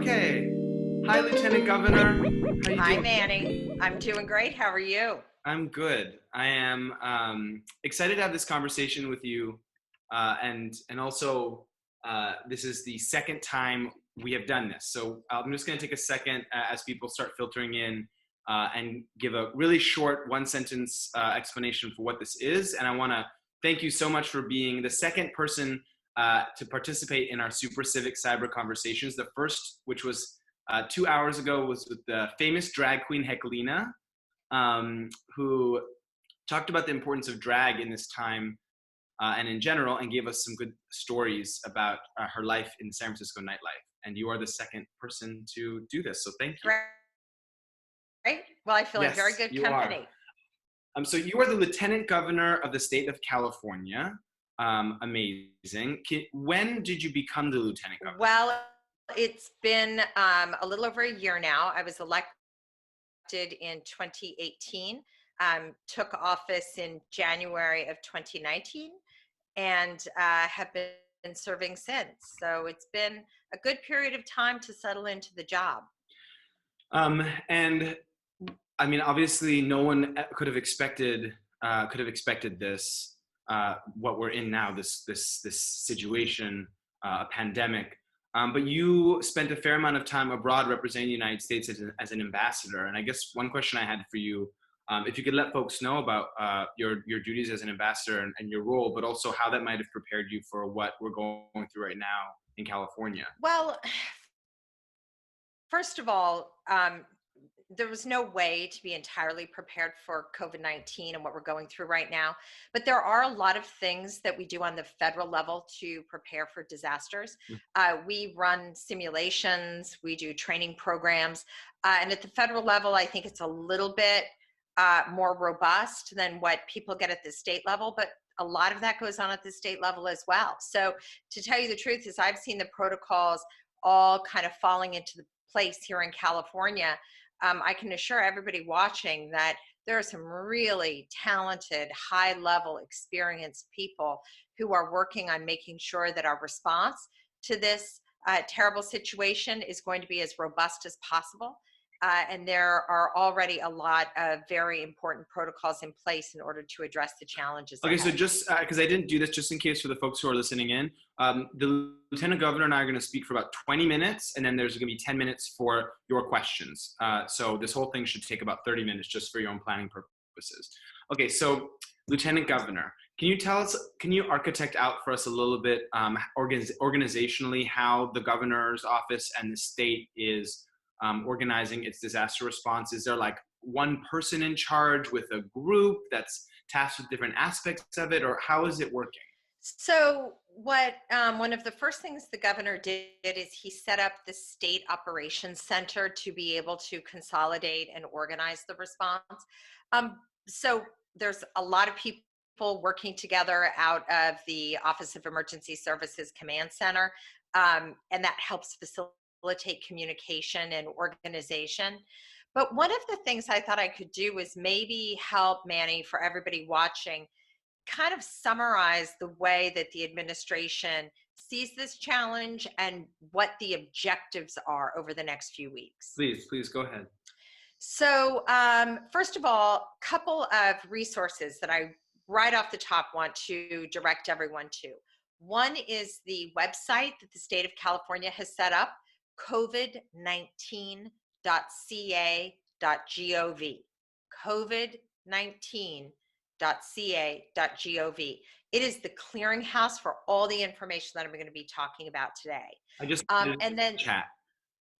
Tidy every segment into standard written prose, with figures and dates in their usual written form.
Okay. Hi, Lieutenant Governor. How you Hi, doing? Manny. I'm doing great. How are you? I'm good. I am excited to have this conversation with you, and also this is the second time we have done this. So I'm just going to take a second as people start filtering in and give a really short one-sentence explanation for what this is. And I want to thank you so much for being the second person to participate in our Super Civic Cyber Conversations. The first, which was 2 hours ago, was with the famous drag queen Heklina, who talked about the importance of drag in this time and in general, and gave us some good stories about her life in San Francisco nightlife. And you are the second person to do this, so thank you. Great. Well, I feel in very Yes, good you are. company. So you are the Lieutenant Governor of the state of California. Amazing. When did you become the Lieutenant Governor? Well, it's been a little over a year now. I was elected in 2018, took office in January of 2019, and have been serving since. So it's been a good period of time to settle into the job. And I mean, obviously, no one could have expected this. What we're in now, this situation, a pandemic. But you spent a fair amount of time abroad representing the United States as an ambassador. And I guess one question I had for you, if you could let folks know about your duties as an ambassador and your role, but also how that might have prepared you for what we're going through right now in California. Well, first of all, there was no way to be entirely prepared for COVID-19 and what we're going through right now. But there are a lot of things that we do on the federal level to prepare for disasters. We run simulations, we do training programs. And at the federal level, I think it's a little bit more robust than what people get at the state level. But a lot of that goes on at the state level as well. So to tell you the truth is I've seen the protocols all kind of falling into the place here in California. I can assure everybody watching that there are some really talented, high-level, experienced people who are working on making sure that our response to this terrible situation is going to be as robust as possible. And there are already a lot of very important protocols in place in order to address the challenges Okay, ahead. so just because I didn't do this, just in case for the folks who are listening in, the Lieutenant Governor and I are going to speak for about 20 minutes, and then there's going to be 10 minutes for your questions. So this whole thing should take about 30 minutes just for your own planning purposes. Okay, so Lieutenant Governor, can you architect out for us a little bit organizationally how the governor's office and the state is organizing its disaster response? Is there like one person in charge with a group that's tasked with different aspects of it, or how is it working? So what one of the first things the governor did is he set up the State Operations Center to be able to consolidate and organize the response. So there's a lot of people working together out of the Office of Emergency Services Command Center, and that helps facilitate communication and organization. But one of the things I thought I could do was maybe help Manny, for everybody watching, kind of summarize the way that the administration sees this challenge and what the objectives are over the next few weeks. Please go ahead. So first of all, a couple of resources that I right off the top want to direct everyone to. One is the website that the state of California has set up, covid19.ca.gov. covid19.ca.gov. It is the clearinghouse for all the information that I'm going to be talking about today. I just added And then chat.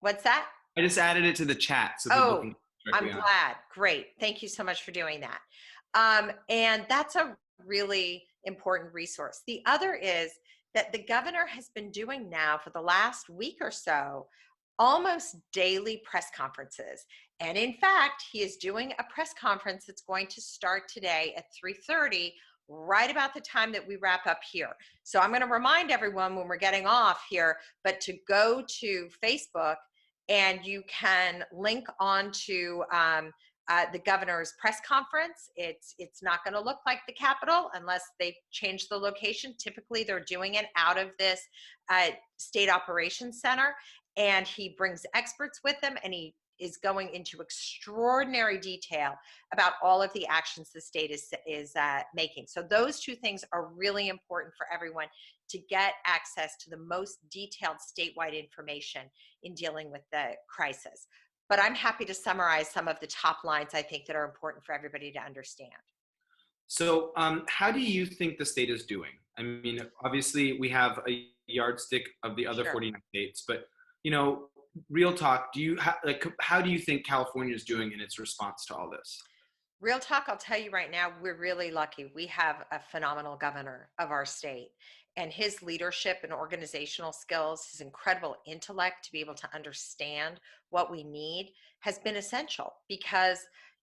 What's that? I just added it to the chat so people can I'm glad. Great. Thank you so much for doing that. And that's a really important resource. The other is that the governor has been doing now for the last week or so almost daily press conferences. And in fact, he is doing a press conference that's going to start today at 3:30, right about the time that we wrap up here. So I'm going to remind everyone when we're getting off here, but to go to Facebook and you can link on to the governor's press conference. It's not going to look like the Capitol unless they change the location. Typically, they're doing it out of this State Operations Center. and he brings experts with him, and he is going into extraordinary detail about all of the actions the state is making. So those two things are really important for everyone to get access to the most detailed statewide information in dealing with the crisis. But I'm happy to summarize some of the top lines I think that are important for everybody to understand. So, how do you think the state is doing? I mean, obviously, we have a yardstick of the other Sure. 49 states, but real talk. How do you think California is doing in its response to all this? Real talk, I'll tell you right now, we're really lucky. We have a phenomenal governor of our state, and his leadership and organizational skills, his incredible intellect to be able to understand what we need has been essential because,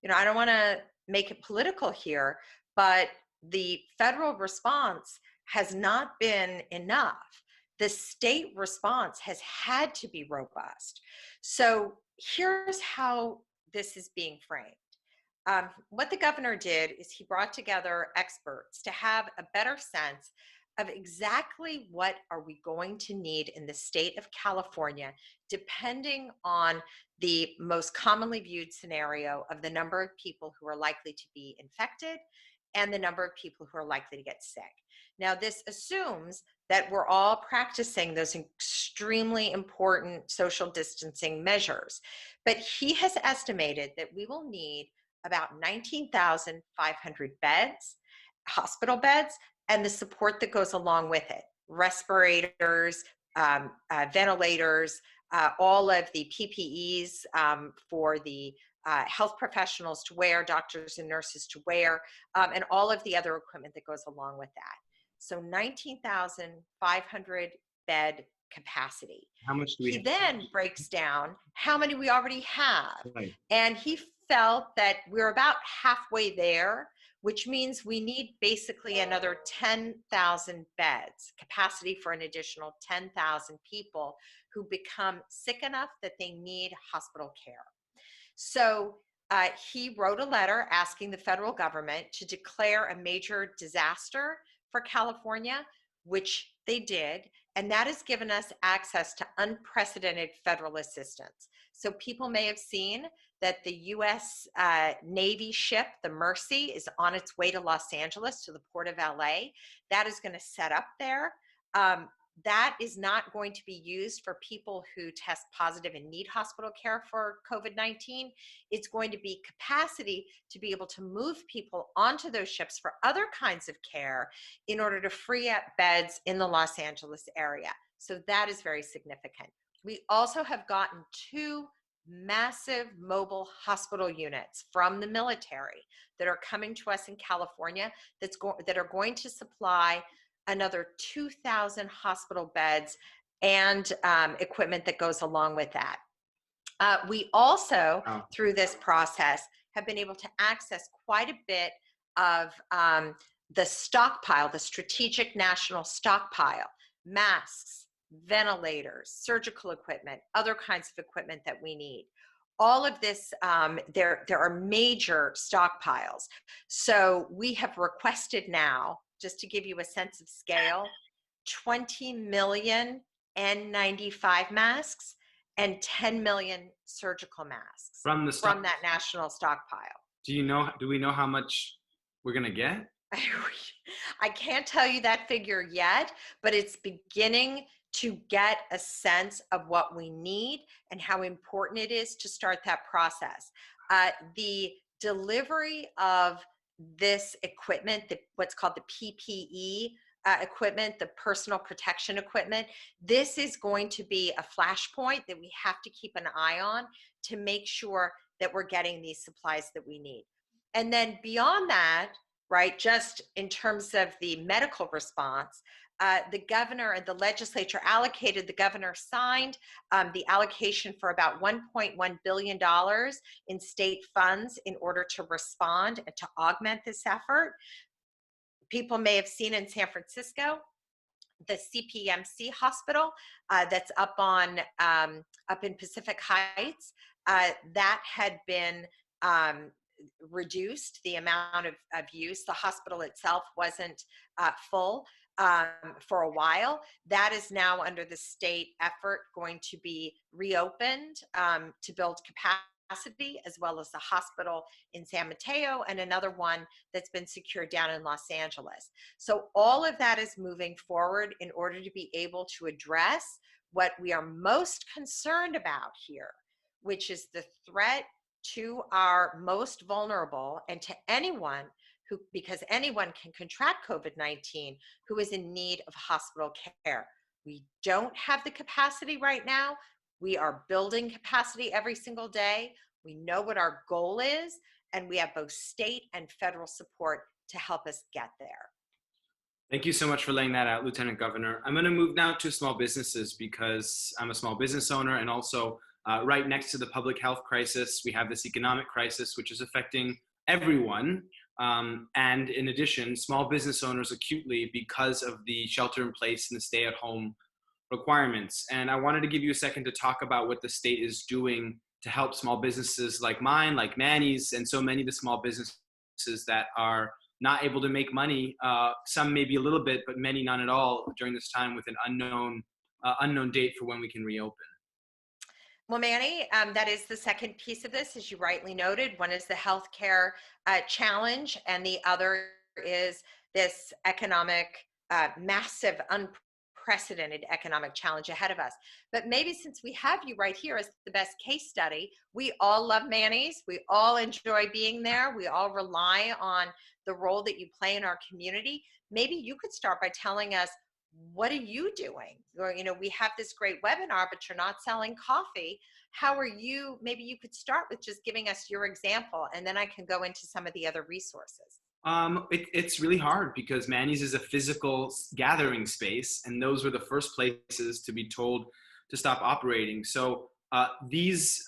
I don't want to make it political here, but the federal response has not been enough. The state response has had to be robust. So here's how this is being framed. What the governor did is he brought together experts to have a better sense of exactly what are we going to need in the state of California, depending on the most commonly viewed scenario of the number of people who are likely to be infected and the number of people who are likely to get sick. Now, this assumes that we're all practicing those extremely important social distancing measures, but he has estimated that we will need about 19,500 beds, hospital beds, and the support that goes along with it, respirators, ventilators, all of the PPEs for the health professionals to wear, doctors and nurses to wear, and all of the other equipment that goes along with that. So 19,500 bed capacity. How much do we He have? then breaks down how many we already have. Right. And he felt that we're about halfway there, which means we need basically another 10,000 beds, capacity for an additional 10,000 people who become sick enough that they need hospital care. So he wrote a letter asking the federal government to declare a major disaster for California, which they did. And that has given us access to unprecedented federal assistance. So people may have seen that the U.S. Navy ship, the Mercy, is on its way to Los Angeles, to the port of LA. That is going to set up there. That is not going to be used for people who test positive and need hospital care for COVID-19. It's going to be capacity to be able to move people onto those ships for other kinds of care in order to free up beds in the Los Angeles area. So that is very significant. We also have gotten 2 massive mobile hospital units from the military that are coming to us in California that are going to supply another 2,000 hospital beds and equipment that goes along with that. We also, through this process, have been able to access quite a bit of the stockpile, the strategic national stockpile, masks, ventilators, surgical equipment, other kinds of equipment that we need. All of this, there are major stockpiles. So we have requested now, just to give you a sense of scale, 20 million N95 masks and 10 million surgical masks From that national stockpile. Do we know how much we're going to get? I can't tell you that figure yet, but it's beginning to get a sense of what we need and how important it is to start that process. The delivery of this equipment, what's called the PPE equipment, the personal protection equipment, this is going to be a flashpoint that we have to keep an eye on to make sure that we're getting these supplies that we need. And then beyond that, right, just in terms of the medical response, the governor and the legislature allocated, the governor signed the allocation for about $1.1 billion in state funds in order to respond and to augment this effort. People may have seen in San Francisco, the CPMC hospital that's up in Pacific Heights, that had been reduced, the amount of use. The hospital itself wasn't full. for a while. That is now under the state effort going to be reopened to build capacity, as well as the hospital in San Mateo and another one that's been secured down in Los Angeles. So all of that is moving forward in order to be able to address what we are most concerned about here, which is the threat to our most vulnerable and to anyone who, because anyone can contract COVID-19, who is in need of hospital care. We don't have the capacity right now. We are building capacity every single day. We know what our goal is, and we have both state and federal support to help us get there. Thank you so much for laying that out, Lieutenant Governor. I'm going to move now to small businesses because I'm a small business owner, and also right next to the public health crisis, we have this economic crisis, which is affecting everyone. And in addition, small business owners acutely because of the shelter in place and the stay at home requirements. And I wanted to give you a second to talk about what the state is doing to help small businesses like mine, like Mannys, and so many of the small businesses that are not able to make money. Some maybe a little bit, but many none at all during this time with an unknown date for when we can reopen. Well, Manny, that is the second piece of this, as you rightly noted. One is the healthcare challenge, and the other is this economic, massive, unprecedented economic challenge ahead of us. But maybe since we have you right here as the best case study, we all love Mannys. We all enjoy being there. We all rely on the role that you play in our community. Maybe you could start by telling us, what are you doing? Or, we have this great webinar, but you're not selling coffee. How are you? Maybe you could start with just giving us your example, and then I can go into some of the other resources. It's really hard because Mannys is a physical gathering space, and those were the first places to be told to stop operating. So these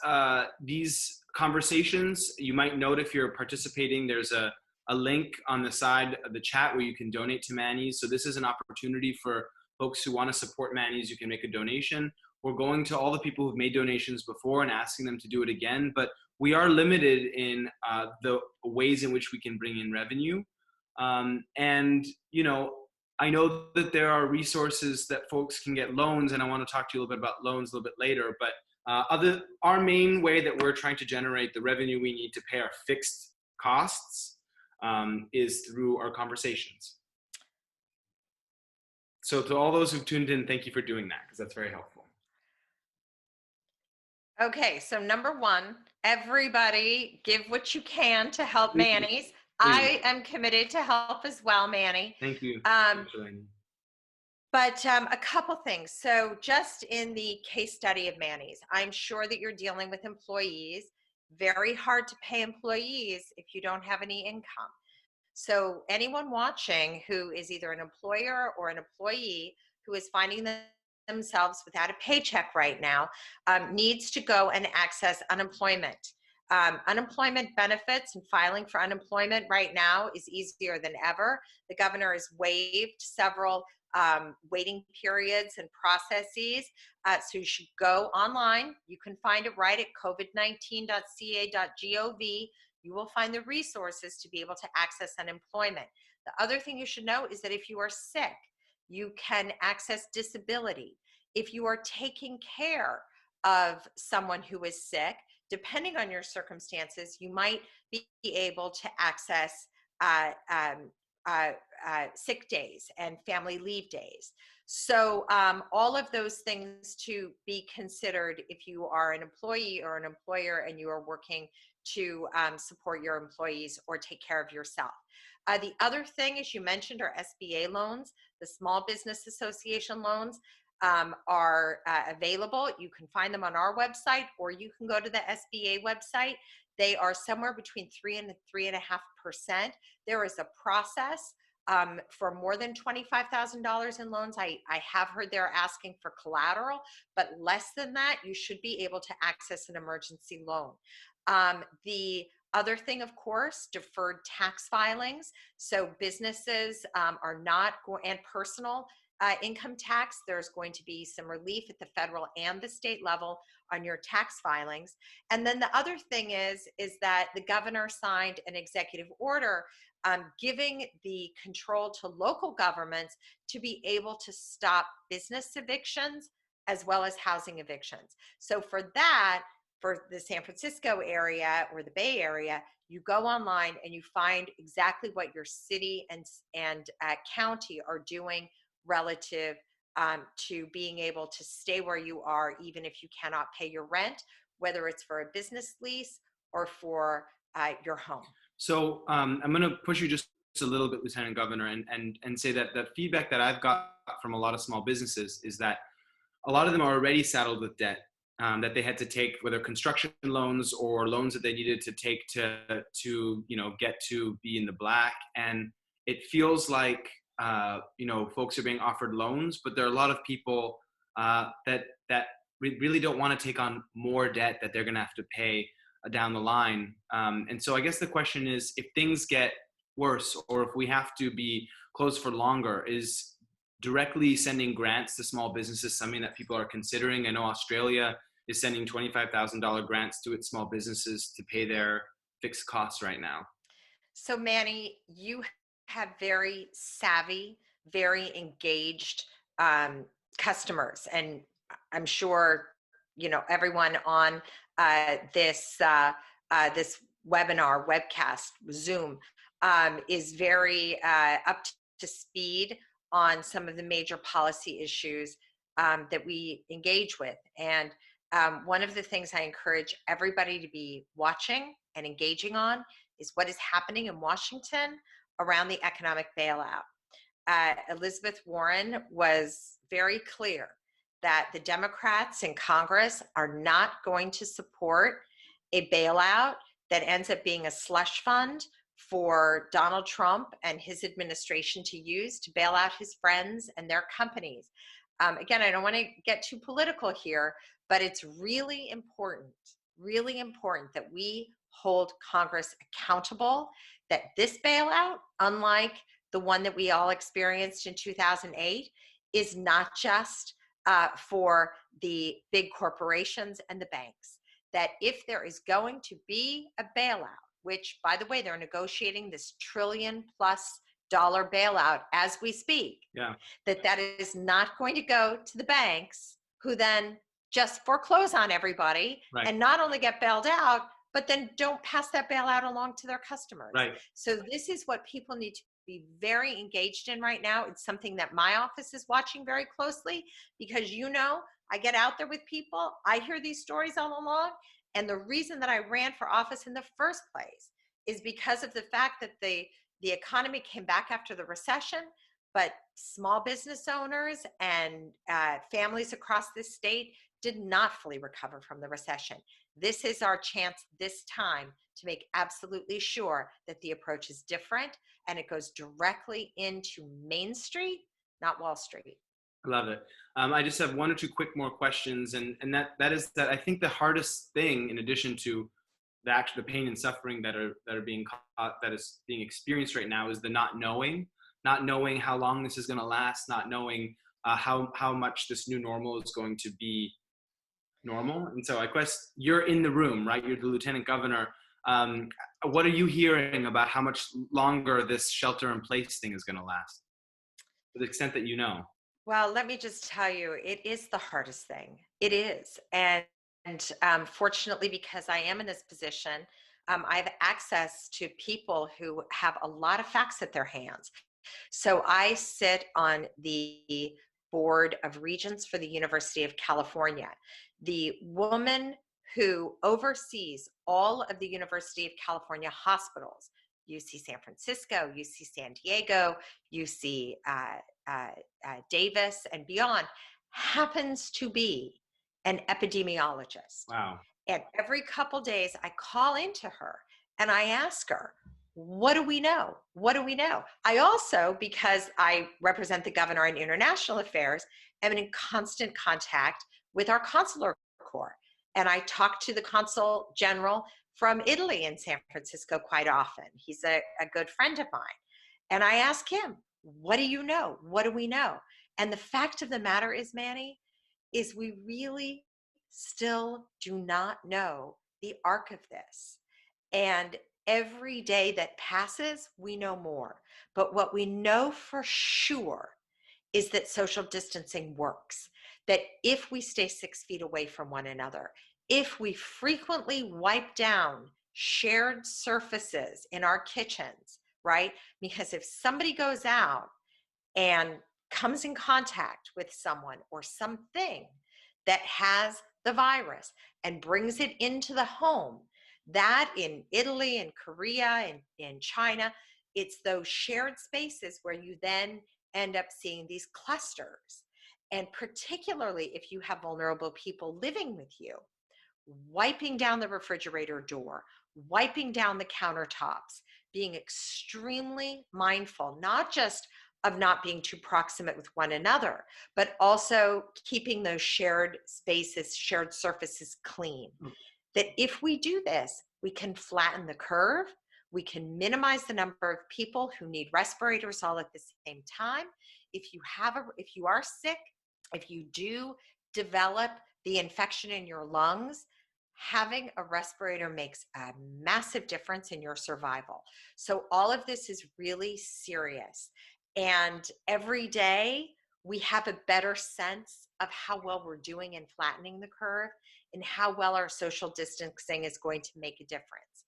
conversations, you might note if you're participating, there's a link on the side of the chat where you can donate to Mannys. So this is an opportunity for folks who want to support Mannys. You can make a donation. We're going to all the people who've made donations before and asking them to do it again, but we are limited in the ways in which we can bring in revenue. And, I know that there are resources that folks can get loans, and I want to talk to you a little bit about loans a little bit later, but our main way that we're trying to generate the revenue we need to pay our fixed costs is through our conversations. So to all those who've tuned in, thank you for doing that, because that's very helpful. Okay, so number one, everybody give what you can to help Mannys. I am committed to help as well, Manny. Thank you. But a couple things. So just in the case study of Mannys, I'm sure that you're dealing with employees. Very hard to pay employees if you don't have any income. So anyone watching who is either an employer or an employee who is finding themselves without a paycheck right now needs to go and access unemployment. Unemployment benefits and filing for unemployment right now is easier than ever. The governor has waived several waiting periods and processes. So you should go online. You can find it right at covid19.ca.gov. You will find the resources to be able to access unemployment. The other thing you should know is that if you are sick, you can access disability. If you are taking care of someone who is sick, depending on your circumstances, you might be able to access sick days and family leave days. So all of those things to be considered if you are an employee or an employer and you are working to support your employees or take care of yourself. The other thing, as you mentioned, are SBA loans. The Small Business Association loans are available. You can find them on our website, or you can go to the SBA website. They are somewhere between 3 and 3.5%. There is a process for more than $25,000 in loans. I have heard they're asking for collateral, but less than that, you should be able to access an emergency loan. The other thing, of course, deferred tax filings. So businesses are not going, and personal income tax, there's going to be some relief at the federal and the state level on your tax filings. And then the other thing is that the governor signed an executive order giving the control to local governments to be able to stop business evictions as well as housing evictions. So for that, for the San Francisco area or the Bay Area, you go online and you find exactly what your city and county are doing relative to being able to stay where you are, even if you cannot pay your rent, whether it's for a business lease or for your home. So I'm going to push you just a little bit, Lieutenant Governor, and say that the feedback that I've got from a lot of small businesses is that a lot of them are already saddled with debt that they had to take, whether construction loans or loans that they needed to take to get to be in the black. And it feels like folks are being offered loans, but there are a lot of people that really don't want to take on more debt that they're going to have to pay down the line. And so I guess the question is, if things get worse or if we have to be closed for longer, is directly sending grants to small businesses something that people are considering? I know Australia is sending $25,000 grants to its small businesses to pay their fixed costs right now. So Manny, you have very savvy, very engaged customers, and I'm sure everyone on this webinar, webcast, Zoom, is very up to speed on some of the major policy issues that we engage with. And one of the things I encourage everybody to be watching and engaging on is what is happening in Washington around the economic bailout. Elizabeth Warren was very clear that the Democrats in Congress are not going to support a bailout that ends up being a slush fund for Donald Trump and his administration to use to bail out his friends and their companies. Again, I don't want to get too political here, but it's really important that we hold Congress accountable, that this bailout, unlike the one that we all experienced in 2008, is not just for the big corporations and the banks. That if there is going to be a bailout, which, by the way, they're negotiating this $1 trillion+ bailout as we speak, that is not going to go to the banks, who then just foreclose on everybody, right, and not only get bailed out, but then don't pass that bailout along to their customers. Right. So this is what people need to be very engaged in right now. It's something that my office is watching very closely, because I get out there with people, I hear these stories all along, and the reason that I ran for office in the first place is because of the fact that the economy came back after the recession, but small business owners and families across this state did not fully recover from the recession. This is our chance this time to make absolutely sure that the approach is different and it goes directly into Main Street, not Wall Street. I love it. I just have one or two quick more questions, and that is that I think the hardest thing, in addition to the pain and suffering that is being experienced right now, is the not knowing how long this is going to last, not knowing how much this new normal is going to be normal. And so I guess you're in the room, right? You're the Lieutenant Governor. What are you hearing about how much longer this shelter-in-place thing is going to last, to the extent that you know? Well, let me just tell you, it is the hardest thing. It is. And fortunately, because I am in this position, I have access to people who have a lot of facts at their hands. So I sit on the board of regents for the University of California. The woman who oversees all of the University of California hospitals, UC San Francisco, UC San Diego, UC Davis, and beyond, happens to be an epidemiologist. Wow. And every couple days I call into her and I ask her, what do we know? What do we know? I also, because I represent the governor in international affairs, am in constant contact with our consular corps. And I talk to the consul general from Italy in San Francisco quite often. He's a good friend of mine. And I ask him, what do you know? What do we know? And the fact of the matter is, Manny, is we really still do not know the arc of this. And every day that passes, we know more. But what we know for sure is that social distancing works. That if we stay 6 feet away from one another, if we frequently wipe down shared surfaces in our kitchens, right? Because if somebody goes out and comes in contact with someone or something that has the virus and brings it into the home, that in Italy and Korea and in China, it's those shared spaces where you then end up seeing these clusters. And particularly if you have vulnerable people living with you, wiping down the refrigerator door, wiping down the countertops, being extremely mindful, not just of not being too proximate with one another, but also keeping those shared spaces, shared surfaces clean. That if we do this, we can flatten the curve, we can minimize the number of people who need respirators all at the same time. If you are sick, if you do develop the infection in your lungs, having a respirator makes a massive difference in your survival. So all of this is really serious. And every day we have a better sense of how well we're doing in flattening the curve and how well our social distancing is going to make a difference.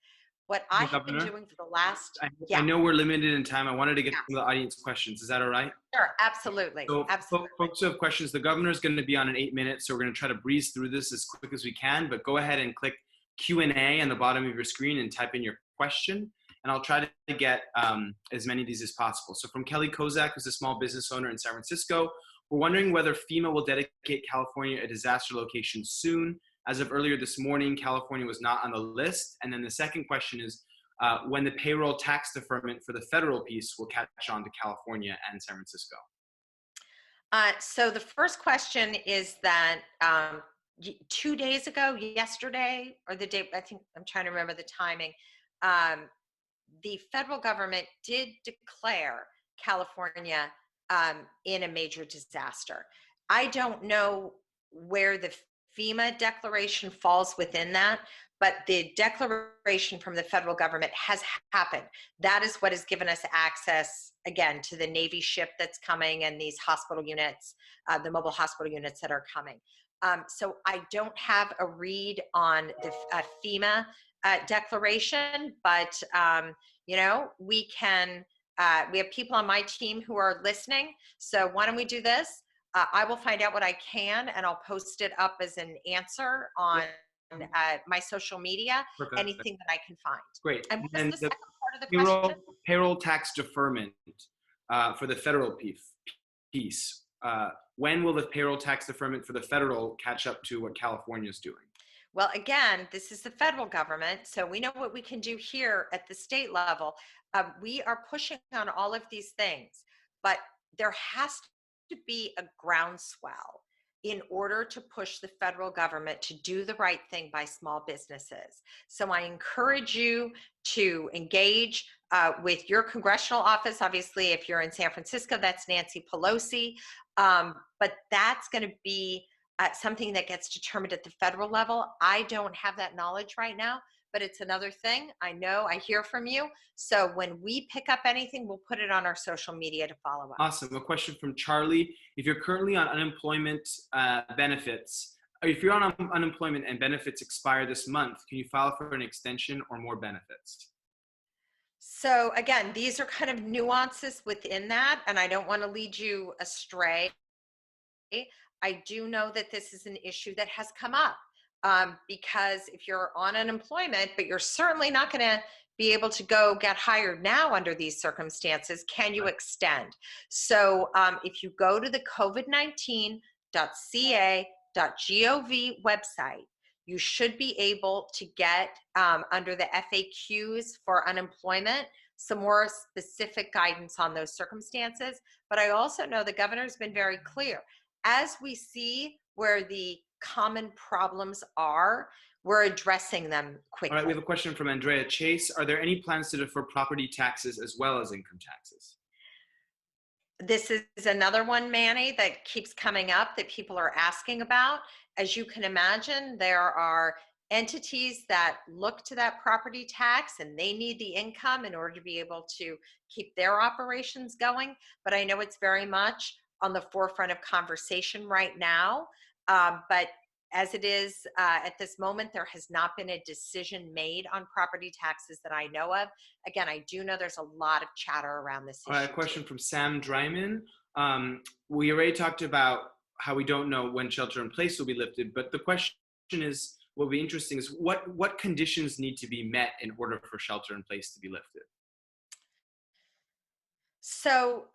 What I Hey, have been Governor, doing for the last, I yeah, know we're limited in time. I wanted to get yeah, to the audience questions. Is that all right? sure, absolutely, So absolutely. folks who have questions, the governor is going to be on in 8 minutes, so we're going to try to breeze through this as quick as we can, but go ahead and click Q&A on the bottom of your screen and type in your question, and I'll try to get as many of these as possible. So from Kelly Kozak, who's a small business owner in San Francisco, we're wondering whether FEMA will dedicate California a disaster location soon. As of earlier this morning, California was not on the list. And then the second question is, when the payroll tax deferment for the federal piece will catch on to California and San Francisco. So the first question is that 2 days ago, yesterday, or the day, I think I'm trying to remember the timing, um, the federal government did declare California in a major disaster. I don't know where the FEMA declaration falls within that, but the declaration from the federal government has happened. That is what has given us access, again, to the Navy ship that's coming and these hospital units, the mobile hospital units that are coming. So I don't have a read on the FEMA declaration, but we can. We have people on my team who are listening. So why don't we do this? I will find out what I can, and I'll post it up as an answer on my social media. Perfect. Anything that I can find. Great. And what is the second part of the payroll, question? payroll tax deferment for the federal piece. When will the payroll tax deferment for the federal catch up to what California is doing? Well, again, this is the federal government, so we know what we can do here at the state level. We are pushing on all of these things, but there has to be a groundswell in order to push the federal government to do the right thing by small businesses. So I encourage you to engage with your congressional office. Obviously, if you're in San Francisco, that's Nancy Pelosi. But that's going to be something that gets determined at the federal level. I don't have that knowledge right now, but it's another thing. I know, I hear from you. So when we pick up anything, we'll put it on our social media to follow up. Awesome. A question from Charlie. If you're currently on unemployment benefits, or if you're on unemployment and benefits expire this month, can you file for an extension or more benefits? So again, these are kind of nuances within that, and I don't want to lead you astray. I do know that this is an issue that has come up because if you're on unemployment, but you're certainly not going to be able to go get hired now under these circumstances, can you extend? So if you go to the covid19.ca.gov website, you should be able to get under the FAQs for unemployment some more specific guidance on those circumstances. But I also know the governor's been very clear. As we see where the common problems are, we're addressing them quickly. All right, we have a question from Andrea Chase. Are there any plans to defer property taxes as well as income taxes? This is another one, Manny, that keeps coming up that people are asking about. As you can imagine, there are entities that look to that property tax, and they need the income in order to be able to keep their operations going. But I know it's very much on the forefront of conversation right now. But as it is at this moment, there has not been a decision made on property taxes that I know of. Again, I do know there's a lot of chatter around this issue. All right, a question from Sam Dryman. We already talked about how we don't know when shelter in place will be lifted, but the question is, what will be interesting is what conditions need to be met in order for shelter in place to be lifted? So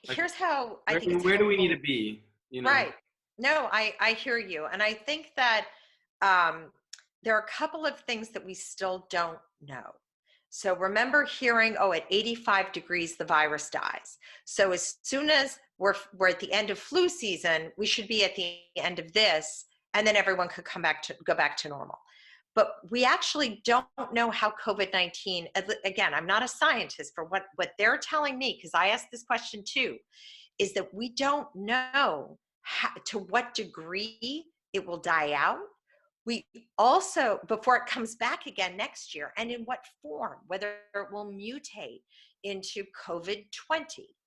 here's how I think it's where do we helpful. need to be? You know? Right. No, I hear you. And I think that there are a couple of things that we still don't know. So remember hearing, oh, at 85 degrees, the virus dies. So as soon as we're at the end of flu season, we should be at the end of this, and then everyone could go back to normal. But we actually don't know how COVID-19, again, I'm not a scientist, for what they're telling me, because I asked this question too, is that we don't know to what degree it will die out. We also, before it comes back again next year, and in what form, whether it will mutate into COVID-20,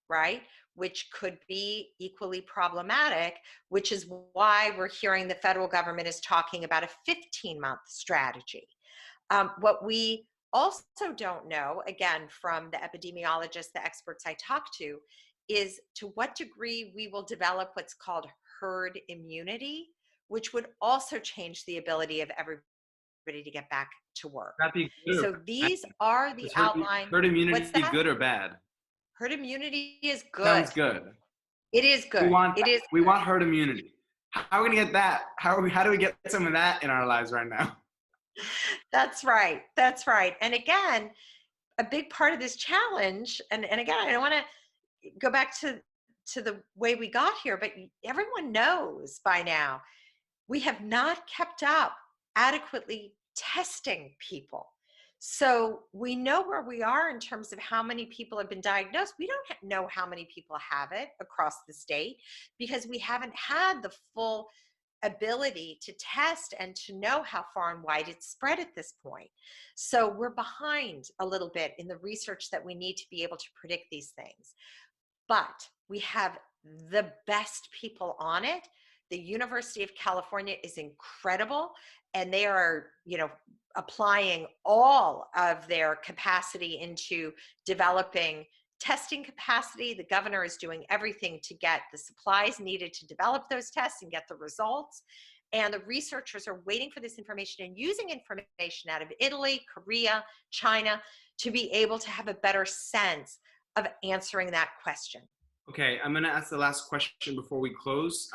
right? Which could be equally problematic, which is why we're hearing the federal government is talking about a 15-month strategy. What we also don't know, again, from the epidemiologists, the experts I talk to, is to what degree we will develop what's called herd immunity, which would also change the ability of everybody to get back to work. That'd be good. So these are the outline. Herd immunity What's that? Good or bad? Herd immunity is good. Sounds good. It is good. We want herd immunity. How are we gonna get that? How do we get some of that in our lives right now? That's right. That's right. And again, a big part of this challenge, and again, I don't want to go back to the way we got here, but everyone knows by now, we have not kept up adequately testing people. So we know where we are in terms of how many people have been diagnosed. We don't know how many people have it across the state because we haven't had the full ability to test and to know how far and wide it's spread at this point. So we're behind a little bit in the research that we need to be able to predict these things. But we have the best people on it. The University of California is incredible, and they are, applying all of their capacity into developing testing capacity. The governor is doing everything to get the supplies needed to develop those tests and get the results. And the researchers are waiting for this information and using information out of Italy, Korea, China, to be able to have a better sense of answering that question. Okay, I'm gonna ask the last question before we close.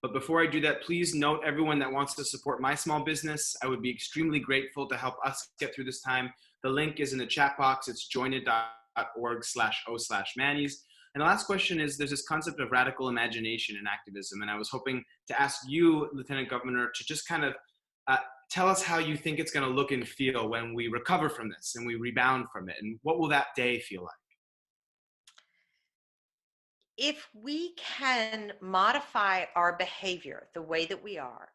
But before I do that, please note everyone that wants to support my small business. I would be extremely grateful to help us get through this time. The link is in the chat box. It's joinit.org/o/Mannys. And the last question is, there's this concept of radical imagination in activism. And I was hoping to ask you, Lieutenant Governor, to just kind of tell us how you think it's gonna look and feel when we recover from this and we rebound from it. And what will that day feel like? If we can modify our behavior the way that we are,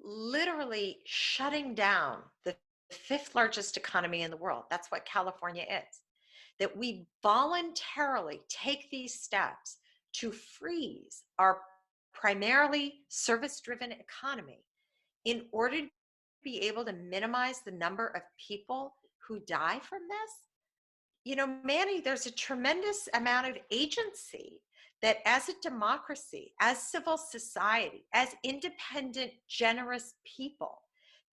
literally shutting down the fifth largest economy in the world, that's what California is, that we voluntarily take these steps to freeze our primarily service-driven economy in order to be able to minimize the number of people who die from this. Manny, there's a tremendous amount of agency that as a democracy, as civil society, as independent, generous people,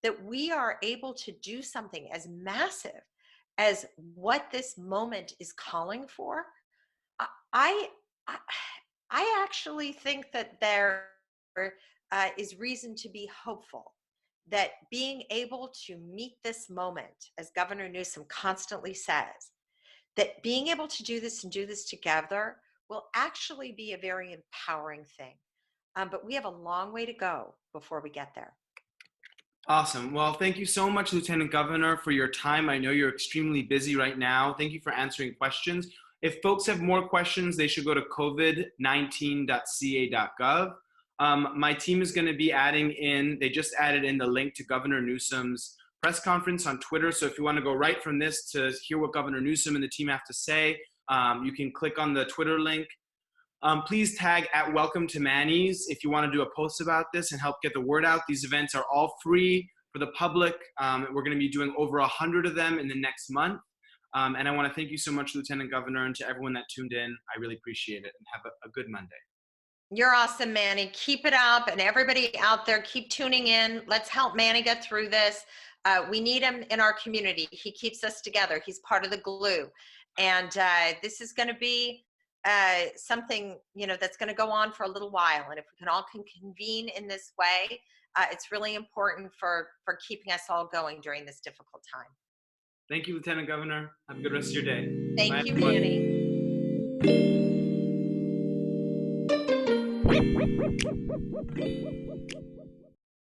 that we are able to do something as massive as what this moment is calling for. I actually think that there is reason to be hopeful that being able to meet this moment, as Governor Newsom constantly says, that being able to do this and do this together will actually be a very empowering thing. But we have a long way to go before we get there. Awesome. Well, thank you so much, Lieutenant Governor, for your time. I know you're extremely busy right now. Thank you for answering questions. If folks have more questions, they should go to covid19.ca.gov. My team is going to be adding in, they just added in the link to Governor Newsom's press conference on Twitter. So if you want to go right from this to hear what Governor Newsom and the team have to say, you can click on the Twitter link. Please tag at Welcome to Mannys if you want to do a post about this and help get the word out. These events are all free for the public. We're going to be doing over 100 of them in the next month. And I want to thank you so much, Lieutenant Governor, and to everyone that tuned in. I really appreciate it, and have a good Monday. You're awesome, Manny. Keep it up, and everybody out there, keep tuning in. Let's help Manny get through this. We need him in our community. He keeps us together. He's part of the glue. And this is going to be something, that's going to go on for a little while. And if we can all convene in this way, it's really important for keeping us all going during this difficult time. Thank you, Lieutenant Governor. Have a good rest of your day. Thank Bye, you, everyone. Manny.